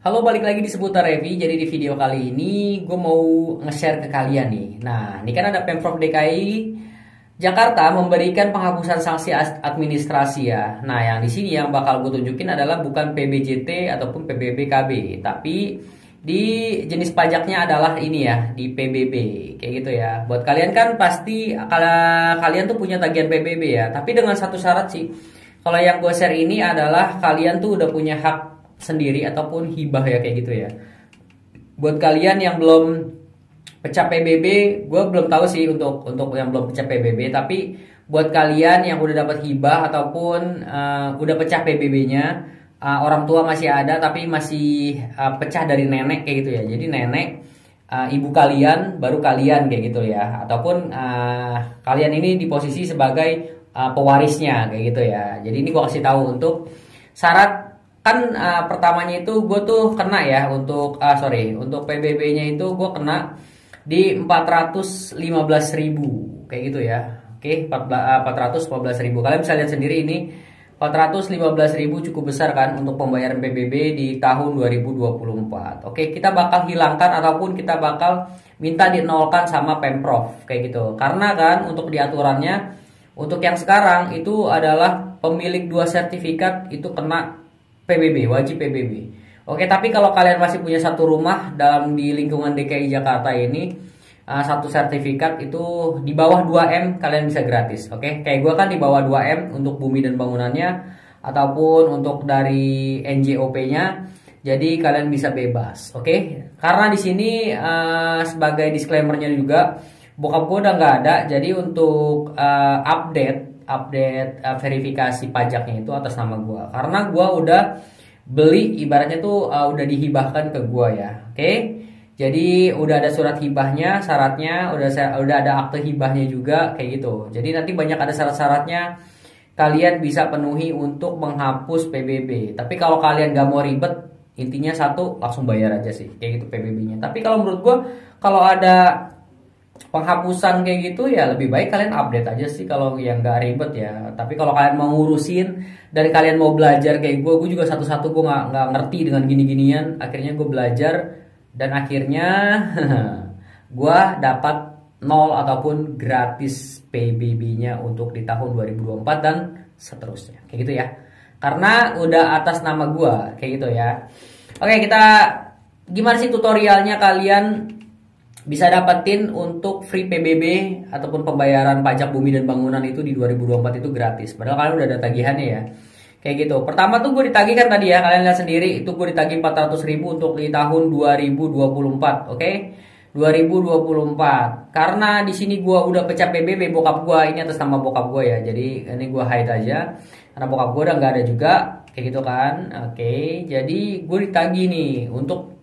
Halo, balik lagi di seputar Revi. Jadi di video kali ini gue mau nge-share ke kalian nih. Nah, ini kan ada Pemprov DKI Jakarta memberikan penghapusan sanksi administrasi ya. Nah, yang di sini yang bakal gue tunjukin adalah bukan PBJT ataupun PBBKB, tapi di jenis pajaknya adalah ini ya, di PBB kayak gitu ya. Buat kalian kan pasti kalau kalian tuh punya tagihan PBB ya, tapi dengan satu syarat sih. Kalau yang gue share ini adalah kalian tuh udah punya hak sendiri ataupun hibah ya kayak gitu ya. Buat kalian yang belum pecah PBB, gue belum tahu sih untuk yang belum pecah PBB, tapi buat kalian yang udah dapat hibah ataupun udah pecah PBB-nya, orang tua masih ada tapi masih pecah dari nenek kayak gitu ya. Jadi nenek ibu kalian baru kalian kayak gitu ya, ataupun kalian ini di posisi sebagai pewarisnya kayak gitu ya. Jadi ini gue kasih tahu untuk syarat kan pertamanya itu gue tuh kena ya untuk PBB-nya itu gue kena di 415.000 kayak gitu ya. Oke, 415.000. Kalian bisa lihat sendiri ini 415.000 cukup besar kan untuk pembayaran PBB di tahun 2024. Oke, kita bakal hilangkan ataupun kita bakal minta dinolkan sama Pemprov kayak gitu. Karena kan untuk diaturannya untuk yang sekarang itu adalah pemilik 2 sertifikat itu kena PBB, wajib PBB. Oke, tapi kalau kalian masih punya satu rumah dalam di lingkungan DKI Jakarta ini, satu sertifikat itu di bawah 2M kalian bisa gratis. Oke, kayak gue kan di bawah 2M untuk bumi dan bangunannya ataupun untuk dari NJOP-nya. Jadi kalian bisa bebas. Oke, karena di sini sebagai disclaimer-nya juga bokap gue udah nggak ada. Jadi untuk update verifikasi pajaknya itu atas nama gue, karena gue udah beli, ibaratnya tuh udah dihibahkan ke gue ya. Oke, jadi udah ada surat hibahnya, syaratnya udah ada akte hibahnya juga kayak gitu. Jadi nanti banyak ada syarat-syaratnya kalian bisa penuhi untuk menghapus PBB. Tapi kalau kalian gak mau ribet, intinya satu, langsung bayar aja sih kayak gitu PBB-nya. Tapi kalau menurut gue kalau ada penghapusan kayak gitu ya lebih baik kalian update aja sih kalau yang nggak ribet ya. Tapi kalau kalian mau ngurusin dan kalian mau belajar kayak gue juga satu-satu gue nggak ngerti dengan gini-ginian. Akhirnya gue belajar dan akhirnya gue dapat 0 ataupun gratis PBB-nya untuk di tahun 2024 dan seterusnya kayak gitu ya. Karena udah atas nama gue kayak gitu ya. Oke, kita gimana sih tutorialnya kalian bisa dapetin untuk free PBB ataupun pembayaran pajak bumi dan bangunan itu di 2024 itu gratis. Padahal kalian udah ada tagihannya ya. Kayak gitu. Pertama tuh gue ditagih kan tadi ya, kalian lihat sendiri itu gue ditagih 400.000 untuk di tahun 2024, oke? 2024. Karena di sini gue udah pecah PBB bokap gue, ini atas nama bokap gue ya. Jadi ini gue hide aja karena bokap gue udah nggak ada juga kayak gitu kan. Oke, jadi gue ditagih nih untuk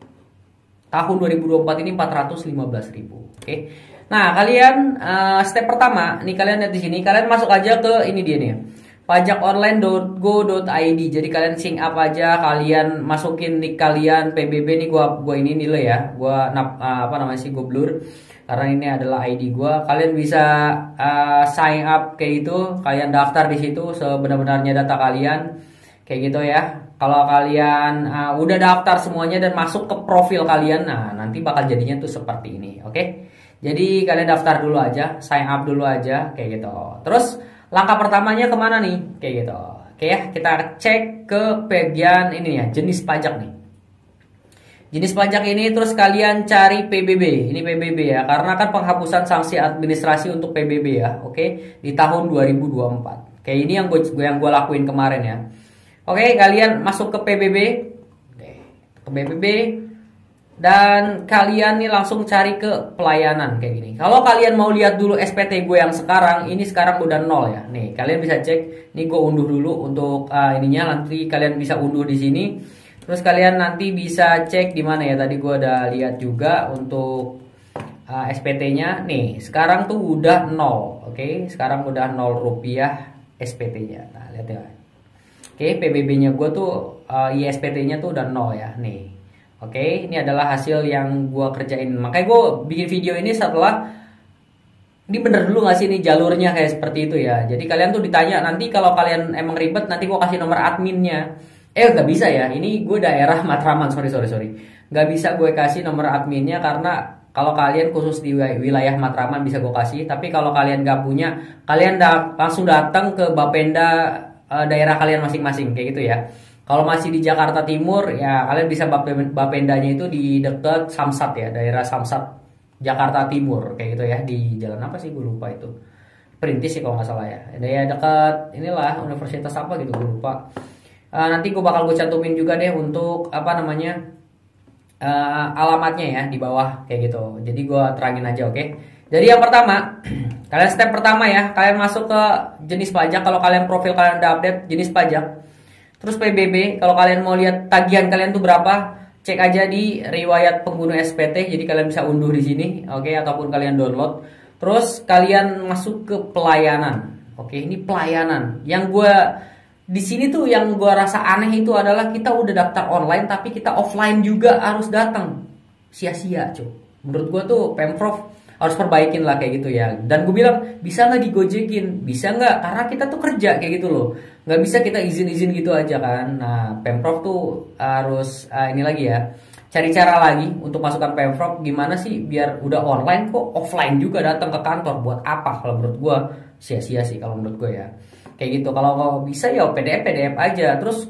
tahun 2024 ini 415.000. Oke. Nah, kalian step pertama nih, kalian lihat di sini, kalian masuk aja ke ini dia nih. pajakonline.go.id. Jadi kalian sync up aja, kalian masukin nick kalian PBB nih, gua ini nilai ya. Gua gua blur karena ini adalah ID gua. Kalian bisa sign up kayak gitu, kalian daftar di situ sebenar-benarnya data kalian kayak gitu ya. Kalau kalian udah daftar semuanya dan masuk ke profil kalian, nah nanti bakal jadinya tuh seperti ini, oke? Jadi kalian daftar dulu aja, sign up dulu aja, kayak gitu. Terus langkah pertamanya kemana nih, kayak gitu? Oke ya, kita cek ke bagian ini ya, jenis pajak nih. Jenis pajak ini terus kalian cari PBB, ini PBB ya, karena kan penghapusan sanksi administrasi untuk PBB ya, oke? Di tahun 2024. Kayak ini yang gue lakuin kemarin ya. Oke, kalian masuk ke PBB. Oke, ke PBB dan kalian nih langsung cari ke pelayanan kayak gini. Kalau kalian mau lihat dulu SPT gue yang sekarang, ini sekarang udah 0 ya. Nih, kalian bisa cek. Nih gue unduh dulu untuk ininya, nanti kalian bisa unduh di sini. Terus kalian nanti bisa cek di mana ya. Tadi gue udah lihat juga untuk SPT-nya. Nih, sekarang tuh udah 0. Oke, sekarang udah 0 rupiah SPT-nya. Nah, lihat ya. Oke, PBB-nya gue tuh ISPT-nya tuh udah 0 ya, nih. Oke, ini adalah hasil yang gue kerjain. Makanya gue bikin video ini setelah ini bener dulu gak sih nih jalurnya kayak seperti itu ya. Jadi kalian tuh ditanya nanti kalau kalian emang ribet, nanti gue kasih nomor adminnya. Nggak bisa ya. Ini gue daerah Matraman. Sorry, sorry, sorry. Nggak bisa gue kasih nomor adminnya karena kalau kalian khusus di wilayah Matraman bisa gue kasih. Tapi kalau kalian nggak punya, kalian langsung datang ke Bapenda daerah kalian masing-masing kayak gitu ya. Kalau masih di Jakarta Timur ya kalian bisa Bapendanya itu di dekat Samsat ya, daerah Samsat Jakarta Timur kayak gitu ya, di jalan apa sih gue lupa itu. Perintis sih kalau nggak salah ya. Ya dekat inilah universitas apa gitu gue lupa. Nanti gue cantumin juga deh untuk apa namanya alamatnya ya di bawah kayak gitu. Jadi gue terangin aja, oke? Jadi yang pertama, kalian step pertama ya, kalian masuk ke jenis pajak. Kalau kalian profil kalian udah update jenis pajak, terus PBB. Kalau kalian mau lihat tagihan kalian tuh berapa, cek aja di riwayat pengguna SPT. Jadi kalian bisa unduh di sini, oke? Ataupun kalian download. Terus kalian masuk ke pelayanan, oke? Ini pelayanan. Yang gue di sini tuh yang gue rasa aneh itu adalah kita udah daftar online tapi kita offline juga harus datang, sia-sia cuy. Menurut gue tuh Pemprov harus perbaikin lah kayak gitu ya. Dan gue bilang bisa nggak digojekin, bisa nggak, karena kita tuh kerja kayak gitu loh, nggak bisa kita izin-izin gitu aja kan. Nah Pemprov tuh harus ini lagi ya, cari cara lagi untuk masukkan Pemprov gimana sih biar udah online kok offline juga datang ke kantor, buat apa? Kalau menurut gue sia-sia sih kalau menurut gue ya kayak gitu. Kalau bisa ya PDF aja, terus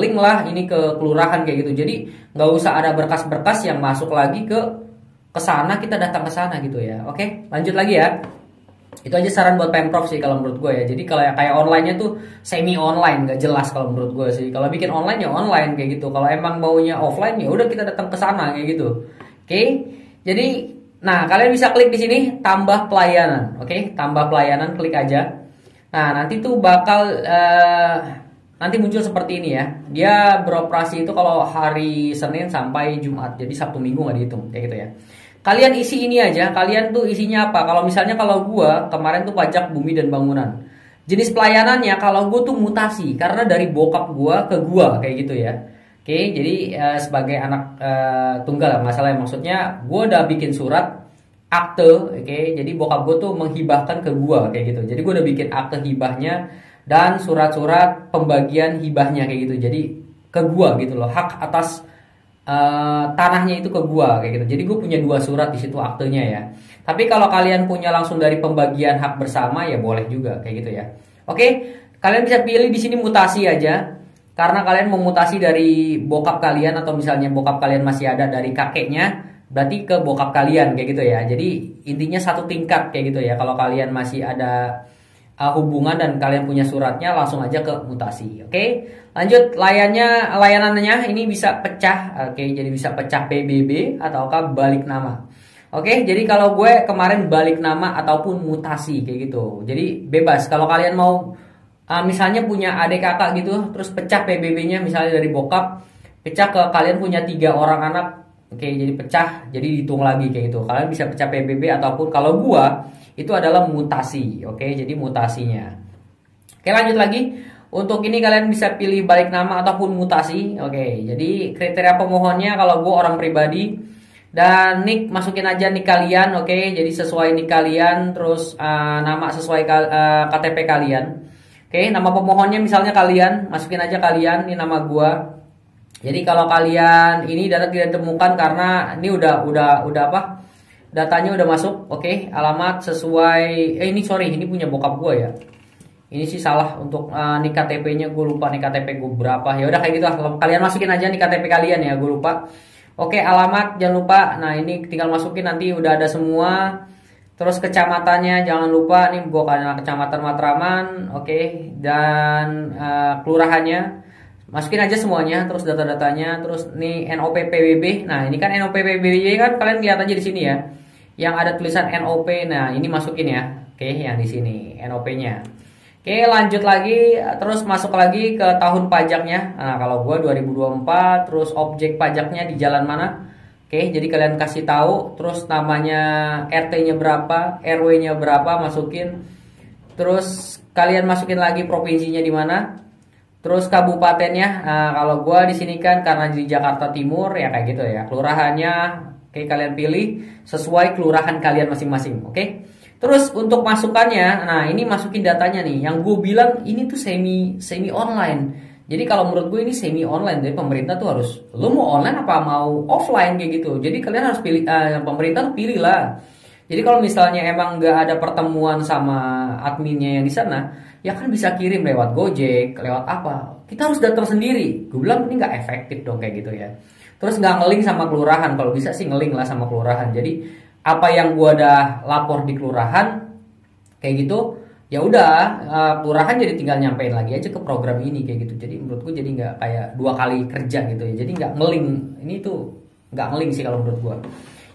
link lah ini ke kelurahan kayak gitu. Jadi nggak usah ada berkas-berkas yang masuk lagi ke sana, kita datang ke sana gitu ya. Oke, lanjut lagi ya. Itu aja saran buat Pemprov sih kalau menurut gue ya. Jadi kalau kayak online-nya tuh semi online, nggak jelas kalau menurut gue sih. Kalau bikin online ya online kayak gitu. Kalau emang maunya offline ya udah kita datang ke sana kayak gitu. Oke. Jadi nah, kalian bisa klik di sini tambah pelayanan. Oke, tambah pelayanan, klik aja. Nah, nanti tuh bakal nanti muncul seperti ini ya. Dia beroperasi itu kalau hari Senin sampai Jumat. Jadi Sabtu Minggu nggak dihitung kayak gitu ya. Kalian isi ini aja. Kalian tuh isinya apa? Kalau misalnya kalau gua kemarin tuh pajak bumi dan bangunan. Jenis pelayanannya kalau gua tuh mutasi karena dari bokap gua ke gua kayak gitu ya. Oke, jadi sebagai anak tunggal lah masalah, maksudnya gua udah bikin surat akte, oke. Jadi bokap gue tuh menghibahkan ke gue kayak gitu. Jadi gue udah bikin akte hibahnya dan surat-surat pembagian hibahnya kayak gitu. Jadi ke gue gitu loh, hak atas tanahnya itu ke gue kayak gitu. Jadi gue punya 2 surat di situ aktenya ya. Tapi kalau kalian punya langsung dari pembagian hak bersama ya boleh juga kayak gitu ya. Oke, kalian bisa pilih di sini mutasi aja. Karena kalian mau mutasi dari bokap kalian atau misalnya bokap kalian masih ada dari kakeknya, berarti ke bokap kalian kayak gitu ya. Jadi intinya satu tingkat kayak gitu ya. Kalau kalian masih ada hubungan dan kalian punya suratnya, langsung aja ke mutasi. Oke, lanjut layanannya ini bisa pecah. Oke, jadi bisa pecah PBB ataukah balik nama. Oke, jadi kalau gue kemarin balik nama ataupun mutasi kayak gitu. Jadi bebas. Kalau kalian mau misalnya punya adik kakak gitu, terus pecah PBB-nya misalnya dari bokap, pecah ke kalian punya 3 orang anak. Oke, jadi pecah, jadi dihitung lagi kayak gitu. Kalian bisa pecah PBB ataupun kalau gua itu adalah mutasi. Oke, jadi mutasinya. Oke, lanjut lagi. Untuk ini kalian bisa pilih balik nama ataupun mutasi. Oke, jadi kriteria pemohonnya kalau gua orang pribadi dan nick masukin aja nick kalian. Oke, jadi sesuai nick kalian, terus nama sesuai KTP kalian. Oke, nama pemohonnya misalnya kalian, masukin aja kalian, ini nama gua. Jadi kalau kalian ini data tidak ditemukan karena ini udah apa? Datanya udah masuk. Oke, alamat sesuai ini sorry, ini punya bokap gua ya. Ini sih salah untuk nik KTP-nya, gue lupa nik KTP gue berapa. Ya udah kayak gitu lah. Kalian masukin aja nik KTP kalian ya, gue lupa. Oke, alamat jangan lupa. Nah, ini tinggal masukin nanti udah ada semua. Terus kecamatannya jangan lupa, nih gue karena kecamatan Matraman, oke, dan kelurahannya masukin aja semuanya, terus data-datanya, terus nih NOP PBB. Nah, ini kan NOP PBB kan kalian lihat aja di sini ya. Yang ada tulisan NOP. Nah, ini masukin ya. Oke, yang di sini NOP-nya. Oke, lanjut lagi, terus masuk lagi ke tahun pajaknya. Nah, kalau gue 2024, terus objek pajaknya di jalan mana? Oke, jadi kalian kasih tahu, terus namanya RT-nya berapa, RW-nya berapa, masukin. Terus kalian masukin lagi provinsinya di mana. Terus kabupatennya. Nah, kalau gua di sini kan karena di Jakarta Timur ya kayak gitu ya. Kelurahannya, oke, kalian pilih sesuai kelurahan kalian masing-masing, oke. Terus untuk masukannya, nah ini masukin datanya nih. Yang gue bilang ini tuh semi online. Jadi kalau menurut gue ini semi online, jadi pemerintah tuh harus, lu mau online apa mau offline kayak gitu. Jadi kalian harus pilih, pemerintah tuh pilih lah. Jadi kalau misalnya emang nggak ada pertemuan sama adminnya yang di sana, ya kan bisa kirim lewat Gojek, lewat apa. Kita harus datang sendiri. Gue bilang ini nggak efektif dong kayak gitu ya. Terus nggak ngelink sama kelurahan, kalau bisa sih ngelink lah sama kelurahan. Jadi apa yang gua udah lapor di kelurahan kayak gitu, ya udah, kelurahan jadi tinggal nyampein lagi aja ke program ini kayak gitu. Jadi menurut gue jadi nggak kayak dua kali kerja gitu ya, jadi nggak ngeling. Ini tuh nggak ngeling sih kalau menurut gue.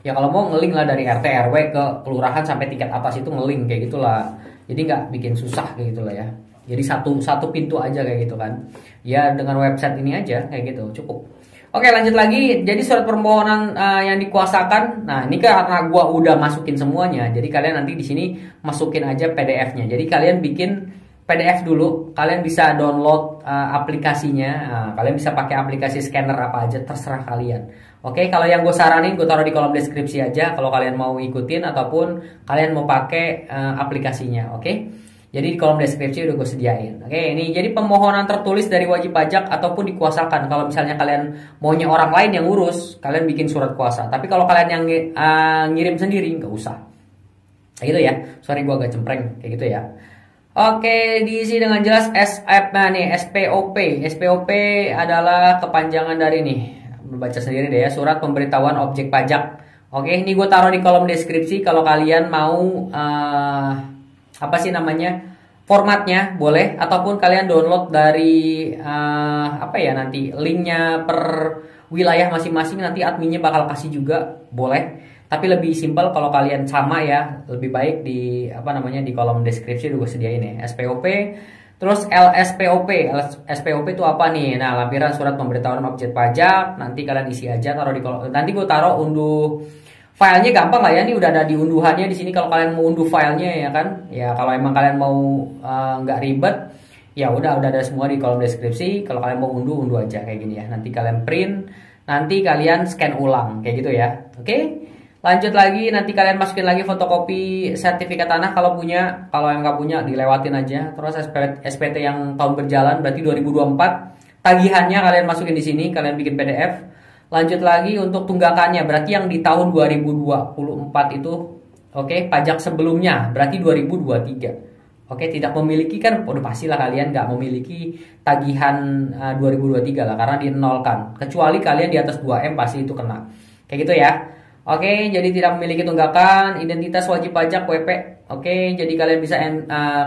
Ya kalau mau ngeling lah dari RT RW ke kelurahan sampai tingkat atas itu ngeling kayak gitulah, jadi nggak bikin susah kayak gitulah ya. Jadi satu satu pintu aja kayak gitu kan ya, dengan website ini aja kayak gitu cukup. Oke, lanjut lagi. Jadi surat permohonan yang dikuasakan. Nah, ini karena gua udah masukin semuanya. Jadi kalian nanti di sini masukin aja PDF-nya. Jadi kalian bikin PDF dulu. Kalian bisa download aplikasinya. Nah, kalian bisa pakai aplikasi scanner apa aja, terserah kalian. Oke, kalau yang gue saranin gue taruh di kolom deskripsi aja kalau kalian mau ikutin ataupun kalian mau pakai aplikasinya. Oke. Jadi di kolom deskripsi udah gue sediain. Oke, ini jadi pemohonan tertulis dari wajib pajak ataupun dikuasakan. Kalau misalnya kalian maunya orang lain yang ngurus, kalian bikin surat kuasa. Tapi kalau kalian yang ngirim sendiri, nggak usah. Kayak gitu ya. Sorry gue agak cempreng, kayak gitu ya. Oke, diisi dengan jelas SPOP. SPOP adalah kepanjangan dari nih. Baca sendiri deh ya, surat pemberitahuan objek pajak. Oke, ini gue taruh di kolom deskripsi kalau kalian mau apa sih namanya, formatnya boleh, ataupun kalian download dari apa ya, nanti linknya per wilayah masing-masing nanti adminnya bakal kasih juga, boleh. Tapi lebih simpel kalau kalian sama ya, lebih baik di apa namanya, di kolom deskripsi udah gue sediain ya SPOP. Terus LSPOP. LSPOP itu apa nih? Nah, lampiran surat pemberitahuan objek pajak. Nanti kalian isi aja, taruh di kolom. Nanti gue taruh unduh filenya, gampang lah ya, ini udah ada di unduhannya di sini kalau kalian mau unduh filenya ya kan. Ya kalau emang kalian mau nggak ribet, ya udah ada semua di kolom deskripsi. Kalau kalian mau unduh aja kayak gini ya. Nanti kalian print, nanti kalian scan ulang kayak gitu ya. Oke. Lanjut lagi, nanti kalian masukin lagi fotokopi sertifikat tanah kalau punya. Kalau yang nggak punya dilewatin aja. Terus SPT yang tahun berjalan berarti 2024. Tagihannya kalian masukin di sini, kalian bikin PDF. Lanjut lagi untuk tunggakannya, berarti yang di tahun 2024 itu, oke, pajak sebelumnya, berarti 2023. Oke, tidak memiliki kan, udah pastilah kalian nggak memiliki tagihan 2023 lah, karena dinolkan. Kecuali kalian di atas 2M pasti itu kena. Kayak gitu ya. Oke, jadi tidak memiliki tunggakan, identitas wajib pajak WP. Oke, jadi kalian bisa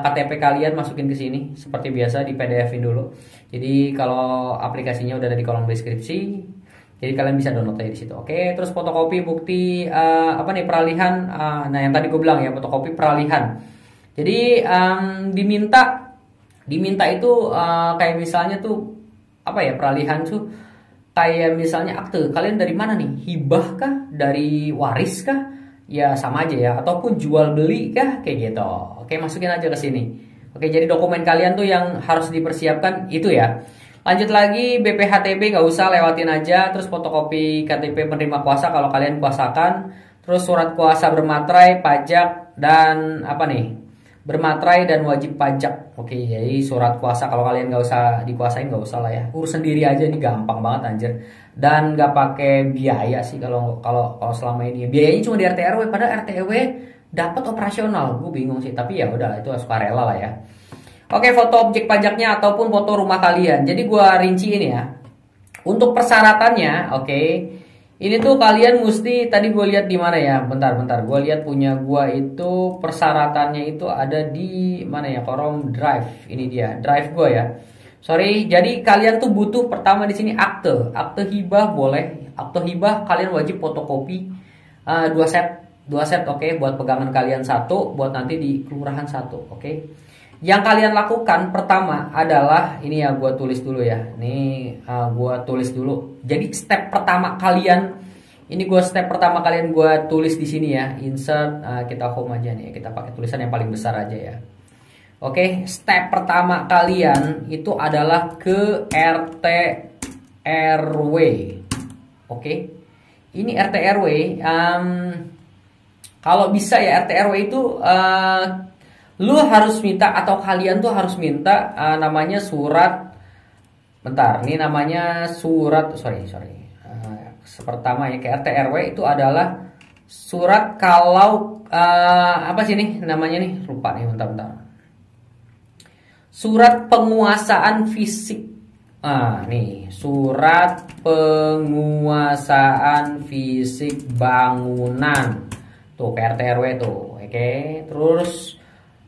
KTP kalian masukin ke sini seperti biasa, di PDF-in dulu. Jadi kalau aplikasinya udah ada di kolom deskripsi. Jadi kalian bisa download aja di situ. Oke, terus fotokopi bukti apa nih, peralihan. Nah, yang tadi gue bilang ya, fotokopi peralihan. Jadi diminta itu kayak misalnya tuh apa ya, peralihan tuh kayak misalnya akte. Kalian dari mana nih? Hibah kah? Dari waris kah? Ya sama aja ya, ataupun jual beli kah? Kayak gitu. Oke, masukin aja ke sini. Oke, jadi dokumen kalian tuh yang harus dipersiapkan itu ya. Lanjut lagi, BPHTB nggak usah, lewatin aja. Terus fotokopi KTP penerima kuasa kalau kalian kuasakan. Terus surat kuasa bermaterai, pajak, dan apa nih, bermaterai dan wajib pajak. Oke, jadi surat kuasa kalau kalian nggak usah dikuasain, nggak usah lah ya. Urus sendiri aja, ini gampang banget anjir. Dan nggak pakai biaya sih kalau kalau selama ini. Biayanya cuma di RT RW, padahal RT RW dapat operasional. Gue bingung sih, tapi ya udah, itu sukarela lah ya. Oke, foto objek pajaknya ataupun foto rumah kalian. Jadi gua rinciin ya. Untuk persyaratannya, oke. Ini tuh kalian mesti, tadi gue lihat di mana ya? Bentar. Gue lihat punya gua itu persyaratannya itu ada di mana ya? Kolom drive. Ini dia, drive gua ya. Sorry, jadi kalian tuh butuh pertama di sini akte. Akte hibah boleh. Akte hibah kalian wajib fotokopi 2 set, oke, buat pegangan kalian 1, buat nanti di kelurahan 1, oke. Yang kalian lakukan pertama adalah ini ya, gue tulis dulu ya. Ini gue tulis dulu. Jadi step pertama kalian, ini step pertama kalian gue tulis di sini ya. Insert, kita home aja nih. Kita pakai tulisan yang paling besar aja ya. Oke, step pertama kalian itu adalah ke RT RW. Oke, ini RT RW. Kalau bisa ya RT RW itu lu harus minta, atau kalian tuh harus minta namanya surat bentar, ini namanya surat, pertama ya, ke RT RW itu adalah surat kalau apa sih nih namanya nih, lupa nih, bentar. Surat penguasaan fisik. Nih, surat penguasaan fisik bangunan. Tuh, ke RT RW tuh. Oke, terus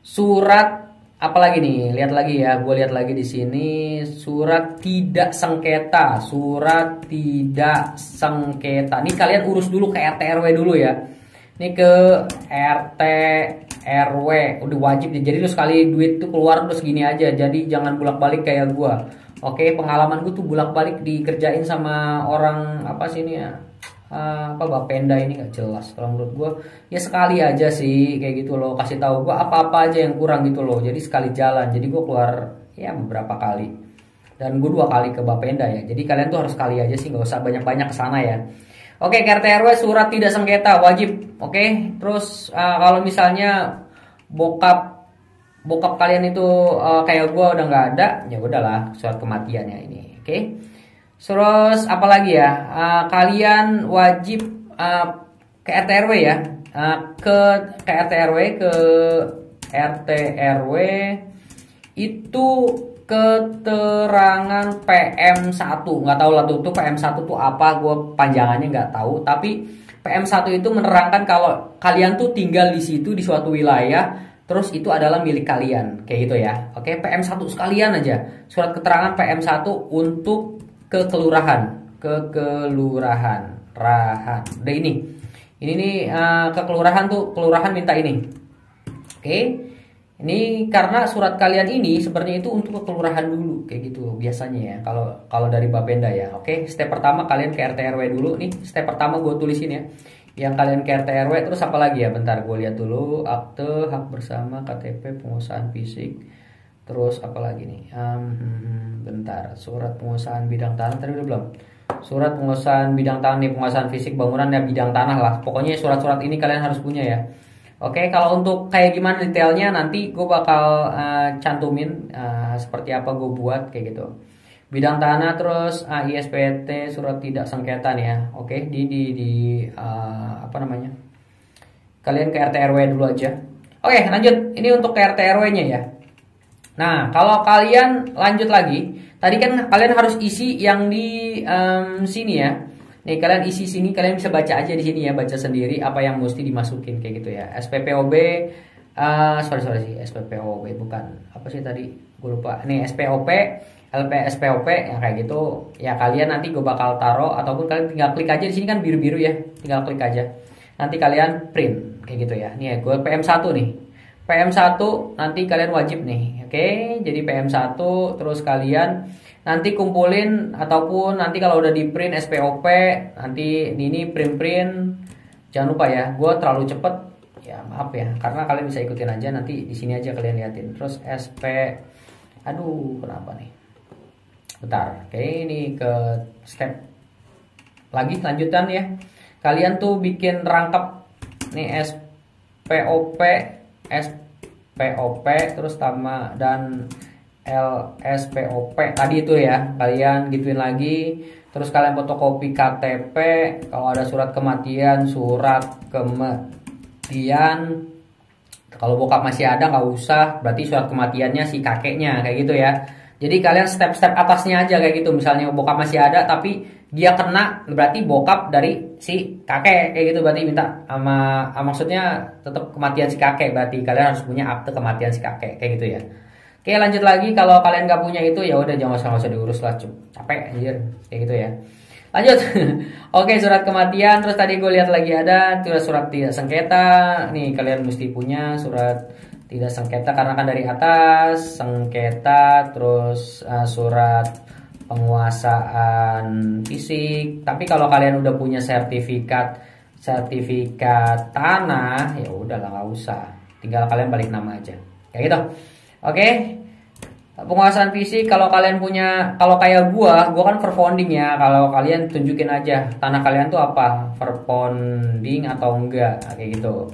surat apa lagi nih? Lihat lagi ya, gue lihat lagi di sini surat tidak sengketa, Nih kalian urus dulu ke RT RW dulu ya. Ini ke RT RW udah wajib deh. Jadi lu sekali duit tuh keluar terus gini aja. Jadi jangan bolak-balik kayak gue. Oke, pengalaman gue tuh bolak-balik dikerjain sama orang apa sih ini ya? Bapenda ini nggak jelas. Kalau menurut gue ya sekali aja sih kayak gitu loh, kasih tahu gue apa-apa aja yang kurang gitu loh. Jadi sekali jalan, jadi gue keluar ya beberapa kali, dan gue 2 kali ke Bapenda ya. Jadi kalian tuh harus sekali aja sih, nggak usah banyak-banyak kesana ya. Oke, ke RT RW surat tidak sengketa wajib. Oke, terus kalau misalnya bokap kalian itu kayak gue udah nggak ada, ya udahlah surat kematiannya ini. Oke. Terus apalagi ya? Kalian wajib ke RT RW ya. Ke RT RW, ke RT RW itu keterangan PM1. Nggak tahu lah tuh PM1 tuh apa, gue panjangannya nggak tahu. Tapi PM1 itu menerangkan kalau kalian tuh tinggal di situ di suatu wilayah, terus itu adalah milik kalian, kayak gitu ya. Oke, PM1 sekalian aja. Surat keterangan PM1 untuk ke kelurahan, rahan. Udah ini nih ke kelurahan tuh, kelurahan minta ini. Oke, ini karena surat kalian ini sebenarnya itu untuk ke kelurahan dulu, kayak gitu biasanya ya. Kalau dari Bapenda ya. Oke, step pertama kalian ke RT RW dulu nih. Step pertama gue tulisin ya. Yang kalian ke RT RW, terus apa lagi ya? Bentar gue lihat dulu. Akte hak bersama, KTP, penguasaan fisik. Terus apa lagi nih? Bentar, surat penguasaan bidang tanah tadi udah belum? Surat penguasaan bidang tanah nih, penguasaan fisik bangunan ya, bidang tanah lah. Pokoknya surat-surat ini kalian harus punya ya. Oke, kalau untuk kayak gimana detailnya nanti gue bakal cantumin seperti apa gue buat kayak gitu. Bidang tanah, terus ISPT, surat tidak sengketa nih ya. Oke, apa namanya? Kalian ke RT RW dulu aja. Oke, lanjut. Ini untuk ke RT RW-nya ya. Nah, kalau kalian lanjut lagi, tadi kan kalian harus isi yang di sini ya. Nih, kalian isi sini, kalian bisa baca aja di sini ya, baca sendiri apa yang mesti dimasukin kayak gitu ya. SPPOB, SPPOB bukan. Apa sih tadi? Gue lupa. Nih, SPOP, LPSPOP yang kayak gitu. Ya kalian nanti gue bakal taruh, ataupun kalian tinggal klik aja di sini kan biru-biru ya. Tinggal klik aja. Nanti kalian print kayak gitu ya. Nih, gue PM1 nih. PM1 nanti kalian wajib nih. Oke, jadi PM1 terus kalian nanti kumpulin, ataupun nanti kalau udah di print SPOP, nanti ini print. Jangan lupa ya, gue terlalu cepet ya, maaf ya, karena kalian bisa ikutin aja, nanti di sini aja kalian liatin. Terus kenapa nih? Bentar. Oke, ini ke step lagi lanjutan ya. Kalian tuh bikin rangkap nih SPOP, terus sama dan LSPOP tadi itu ya, kalian gituin lagi. Terus kalian fotokopi KTP, kalau ada surat kematian, kalau bokap masih ada nggak usah, berarti surat kematiannya si kakeknya kayak gitu ya. Jadi kalian step-step atasnya aja kayak gitu. Misalnya bokap masih ada tapi dia kena, berarti bokap dari si kakek kayak gitu, berarti minta maksudnya tetap kematian si kakek, berarti kalian harus punya akte kematian si kakek kayak gitu ya. Oke, lanjut lagi. Kalau kalian nggak punya itu ya udah jangan usah diurus lah, capek anjir kayak gitu ya. Lanjut. Oke, surat kematian. Terus tadi gue lihat lagi ada surat tidak sengketa. Nih kalian mesti punya surat tidak sengketa, karena kan dari atas sengketa, terus surat penguasaan fisik. Tapi kalau kalian udah punya sertifikat tanah, ya udahlah nggak usah. Tinggal kalian balik nama aja. Kayak gitu. Oke. Penguasaan fisik kalau kalian punya, kalau kayak gua kan verponding ya. Kalau kalian tunjukin aja tanah kalian tuh apa, verponding atau enggak, kayak gitu.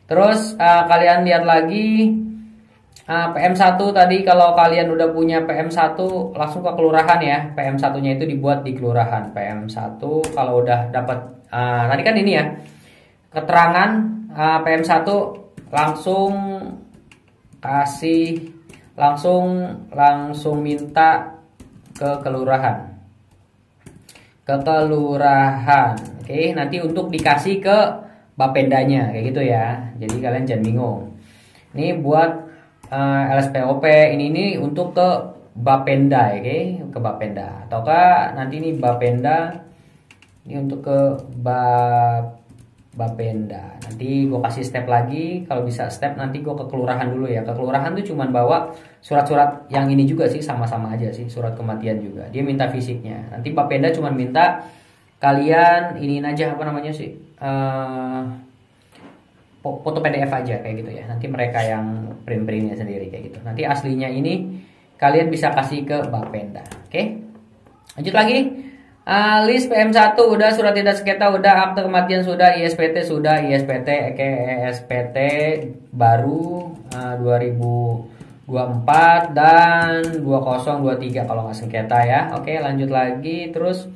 Terus kalian lihat lagi PM1 tadi kalau kalian udah punya PM1 langsung ke kelurahan ya. PM1-nya itu dibuat di kelurahan. PM1 kalau udah dapat tadi kan ini ya keterangan PM1 langsung kasih langsung minta ke kelurahan. Oke, nanti untuk dikasih ke Bapendanya kayak gitu ya. Jadi kalian jangan bingung. Ini buat LSPOP ini untuk ke Bapenda, oke, ke Bapenda. Ataukah nanti ini Bapenda ini untuk ke Bapenda. Nanti gue kasih step lagi, kalau bisa step nanti gue ke kelurahan dulu ya. Ke kelurahan tuh cuman bawa surat-surat yang ini juga sih, sama-sama aja sih, surat kematian juga. Dia minta fisiknya. Nanti Bapenda cuman minta kalian iniin aja apa namanya sih? Foto PDF aja kayak gitu ya. Nanti mereka yang print-printnya sendiri kayak gitu. Nanti aslinya ini kalian bisa kasih ke Bapenda. Oke. Lanjut lagi. List PM1 udah, surat tidak sengketa udah, akte kematian sudah, ISPT sudah, ISPT ESPT baru 2024 dan 2023 kalau nggak sengketa ya. Oke, lanjut lagi. Terus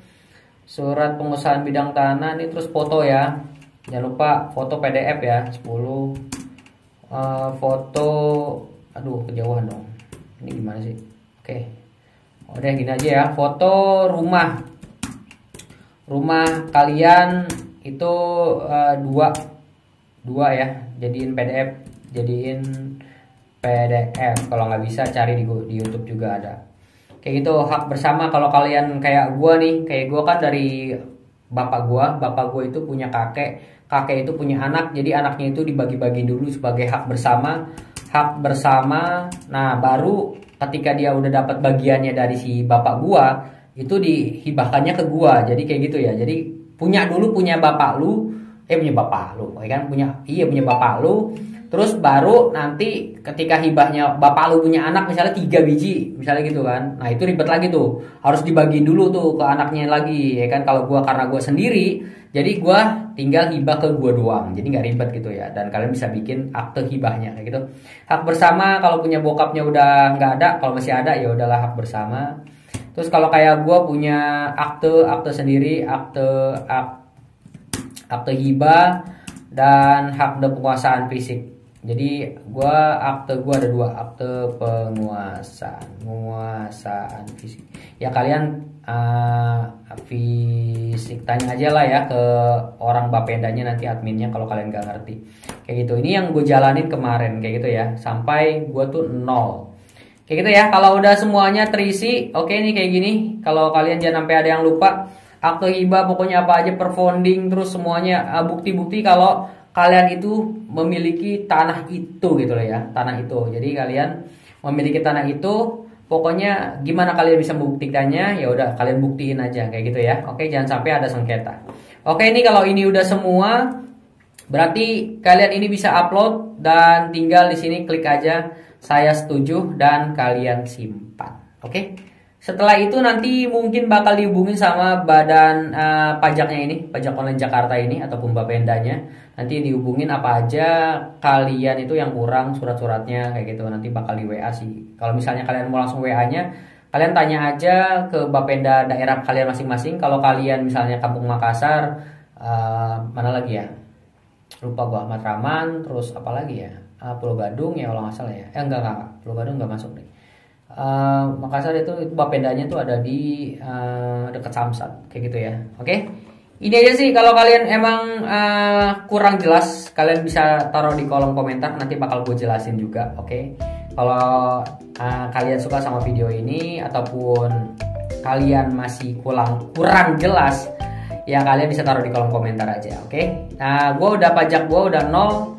surat pengusahaan bidang tanah ini, terus foto ya. Jangan lupa foto PDF ya 10 foto. Aduh kejauhan dong. Ini gimana sih? Oke. Udah gini aja ya. Foto rumah kalian itu dua ya. Jadiin PDF. Kalau nggak bisa cari di YouTube juga ada. Kayak gitu. Hak bersama kalau kalian kayak gua nih. Kayak gua kan dari bapak gua itu punya kakek itu punya anak, jadi anaknya itu dibagi-bagi dulu sebagai hak bersama. Nah baru ketika dia udah dapat bagiannya dari si bapak gua itu dihibahkannya ke gua. Jadi kayak gitu ya. Jadi punya bapak lu ya kan, punya bapak lu. Terus baru nanti ketika hibahnya bapak lu punya anak misalnya 3 biji misalnya gitu kan. Nah itu ribet lagi tuh, harus dibagi dulu tuh ke anaknya lagi ya kan. Kalau gua karena gua sendiri, jadi gua tinggal hibah ke gua doang, jadi nggak ribet gitu ya. Dan kalian bisa bikin akte hibahnya kayak gitu. Hak bersama kalau punya bokapnya udah nggak ada, kalau masih ada ya udahlah hak bersama. Terus kalau kayak gua punya akte sendiri, akte hibah dan hak penguasaan fisik. Jadi akte gua ada 2, akte penguasaan fisik. Ya kalian fisik tanya aja lah ya ke orang Bapendanya nanti adminnya kalau kalian gak ngerti. Kayak gitu. Ini yang gue jalanin kemarin kayak gitu ya. Sampai gue tuh 0. Kayak gitu ya. Kalau udah semuanya terisi, oke nih kayak gini. Kalau kalian jangan sampai ada yang lupa. Akte hibah pokoknya apa aja, perfounding, terus semuanya bukti-bukti kalau kalian itu memiliki tanah itu gitu loh ya, tanah itu. Jadi kalian memiliki tanah itu, pokoknya gimana kalian bisa membuktikannya, ya udah kalian buktiin aja kayak gitu ya. Oke, jangan sampai ada sengketa. Oke, ini kalau ini udah semua, berarti kalian ini bisa upload dan tinggal di sini klik aja saya setuju dan kalian simpan. Oke. Setelah itu nanti mungkin bakal dihubungin sama badan pajaknya ini, pajak online Jakarta ini ataupun Bapendanya. Nanti dihubungin apa aja kalian itu yang kurang surat-suratnya kayak gitu. Nanti bakal di WA sih. Kalau misalnya kalian mau langsung WA-nya, kalian tanya aja ke Bapenda daerah kalian masing-masing. Kalau kalian misalnya Kampung Makassar, mana lagi ya? Lupa gua, Matraman, terus apa lagi ya? Pulau Gadung ya kalau nggak salah ya. Enggak. Pulau Gadung nggak masuk deh. Makassar itu Bapendanya tuh ada di dekat Samsat kayak gitu ya. Oke. Ini aja sih, kalau kalian emang kurang jelas kalian bisa taruh di kolom komentar, nanti bakal gue jelasin juga. Oke. Kalau kalian suka sama video ini ataupun kalian masih kurang jelas ya, kalian bisa taruh di kolom komentar aja. Oke. Nah, gue udah pajak gue udah 0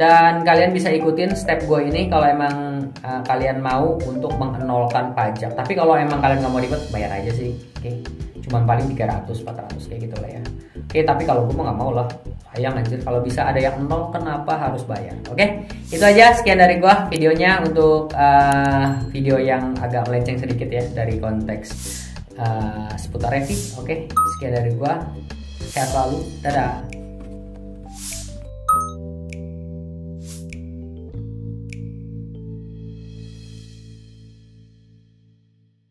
dan kalian bisa ikutin step gue ini kalau emang kalian mau untuk mengenolkan pajak. Tapi kalau emang kalian nggak mau ribet, bayar aja sih. Oke. Cuman paling 300-400 kayak gitu lah ya. Oke, tapi kalau gue mah nggak mau lah. Sayang anjir, kalau bisa ada yang 0 kenapa harus bayar. Oke. Itu aja, sekian dari gue videonya untuk video yang agak melenceng sedikit ya dari konteks seputar review. Oke, sekian dari gue. Sehat selalu. Dadah.